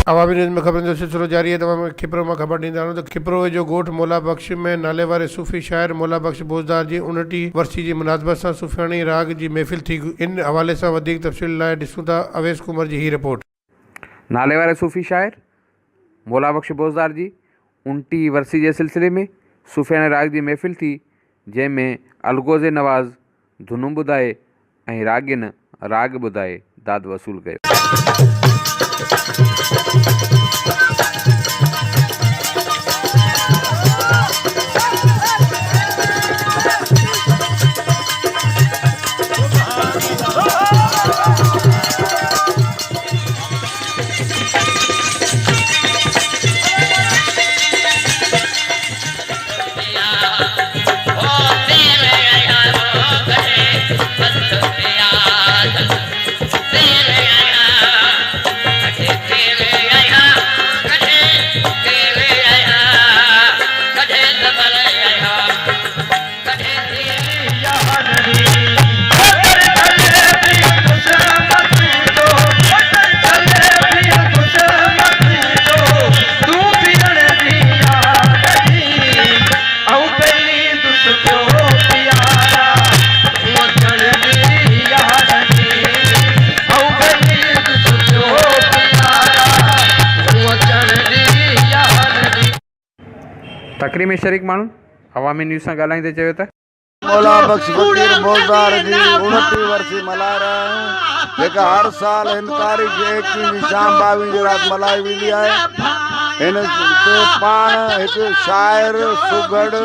अवामी न्यूज़ में ख़बरनि जो सिलसिलो जारी है। तमामु खिपरो में ख़बर ॾींदा आहियूं त खिपरो जो ॻोठ मोला बख्श में नाले वारे सूफ़ी शाइर मोला बख्श बोज़दार जी 29 वर्सी जी मुनासिबत सां सूफ़ियानी राग जी महफ़िल थी। इन हवाले सां वधीक तफ़सील लाइ ॾिसूं था अवैस कुंवर जी ही रिपोर्ट। नाले वारे सूफ़ी शाइर मोला बख्श बोज़दार जी 29 वर्सी जे सिलसिले में सूफ़ियानी राग जी महफ़िल थी, जंहिंमें अलगोज़े नवाज़ धुनूं ॿुधाए ऐं रागिन राग ॿुधाए दाद वसूल कयो। तकरीर में शरीक माण्हू अवामी न्यूज़ सां ॻाल्हाईंदे चयो त मोला बख्श फकीर बोज़दार जी 29 वर्सी मल्हाए रहिया आहियूं, जेका हर साल हिन तारीख़ 21 जी शाम 22 जी राति मल्हाई वेंदी आहे। हिन ते पाण हिकु शाइर सुगड़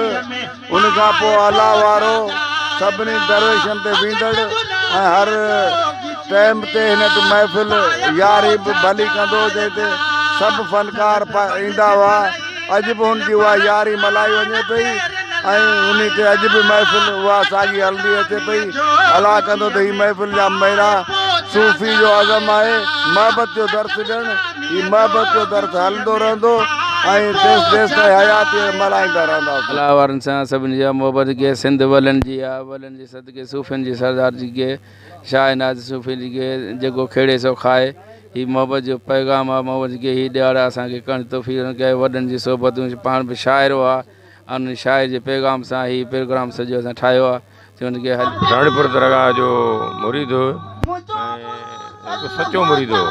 उनखां पोइ अला वारो सभिनी दरवेशनि ते वेंदड़ ऐं हर टाइम ते हिन महफ़िल यारी बि भली कंदो, जंहिंते सभु फनकार ईंदा हुआ। अॼु बि हुनजी उहा यारी मल्हाई वञे पई ऐं उन ते अॼु बि महफ़िल उहा साॻी हलंदी अचे पई। अला कंदो त हीअ महफ़िल जा मेरा सूफ़ी जो अज़म आहे। मोहबत जो दर्स ॾियणु, हीअ मोहबत जो दर्स हलंदो रहंदो ऐं देश ताईं हयाती मल्हाईंदा रहंदा। अला वारनि सां सभिनी जा मोहबत के सिंध वलनि जी आहे, वलनि जी सदके सूफ़ियुनि जी सरदार जी के शाहनाज सूफ़ी जी के जेको खेड़े सो खाए। ही मोहब्बत जो पैगाम आहे। मोहब्बत के ही ॾियार असांखे कण तौफ़ीक़ कयो। वॾनि जी सोबतूं पाण बि शाइर हुआ, उन शाइर जे पैगाम सां ही प्रोग्राम सॼो असां ठाहियो आहे। हुनखे राणीपुर दरगाह जो मुरीद हो ऐं हिकु सचो मुरीद हो।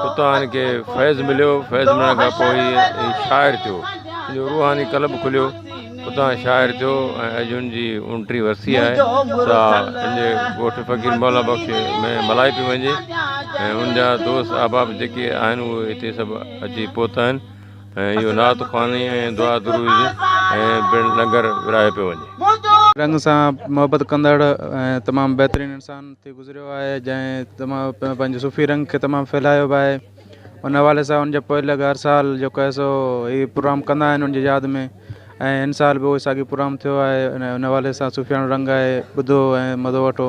उतां हिनखे फैज़ मिलियो। फैज़ मिलण खां पोइ ही शाइर थियो, जो रूहानी क्लब खुलियो, उतां शाइर थियो ऐं अॼु हुनजी 29 वर्सी आहे। त हिनजे ॻोठ फ़कीर मौला बख्श में मल्हाई पई वञे ऐं उनजा दोस्त अहबाब जेके आहिनि उहे हिते सभु अची पहुता आहिनि ऐं इहो नात ख़्वानी ऐं दुआ दुरूद ऐं लंगर विराए पियो वञे। रंग सां मोहबत कंदड़ ऐं तमामु बहितरीनु इंसान थी गुज़रियो आहे, जंहिं तमामु पंहिंजे सूफ़ी रंग खे तमामु फैलायो बि आहे। उन हवाले सां उनजा पोइ हर साल जेको आहे सो हीअ प्रोग्राम कंदा आहिनि उनजी यादि में, ऐं हिन साल बि उहो साॻी प्रोग्राम थियो आहे। उन हवाले सां सूफ़ियानो रंग आहे, ॿुधो ऐं मज़ो वठो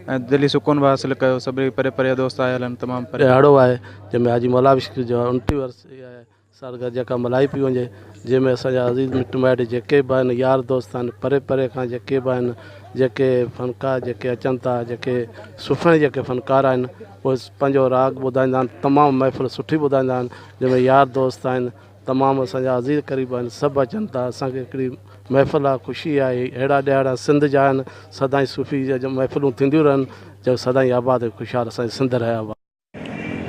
ऐं दिली सुकून बि हासिलु कयो। सभई परे परे दोस्त आयल आहिनि, तमामु परे हाड़ो आहे जंहिंमें हाजी मौला बख्श जो 29 वर्सी आहे सालगिरह जेका मल्हाई पई वञे, जंहिंमें असांजा अज़ीज़ मिट माइट जेके बि आहिनि, यार दोस्त आहिनि, परे परे खां जेके बि आहिनि, जेके फ़नकार जेके अचनि था, जेके सुफ़ियानी जेके फ़नकार आहिनि, उहे पंहिंजो राग ॿुधाईंदा आहिनि। तमामु महफ़िल सुठी ॿुधाईंदा आहिनि, जंहिंमें यार दोस्त आहिनि, तमामु असांजा अज़ीज़ क़रीब आहिनि, सभु अचनि था। असांखे हिकिड़ी महफ़िल आहे, ख़ुशी आहे। अहिड़ा ॾियारा सिंध जा आहिनि, सदाईं सूफ़ी जा महफ़िलूं थींदियूं रहनि, जो सदाईं आबाद ख़ुशहाल असांजी सिंध रहे आबाद।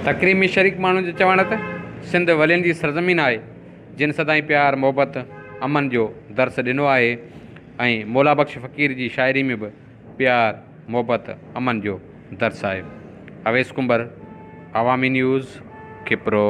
तकरीर में शरीक माण्हू जो चवण त सिंध वलियुनि जी सरज़मीन आहे, जिन सदाईं प्यार मोहबत अमन जो दर्स ॾिनो आहे ऐं मौला बख्श फ़कीर जी शाइरी में बि प्यार मोहबत अमन जो दर्स आहे। अवैस कुंवर, अवामी न्यूज़, खिपरो।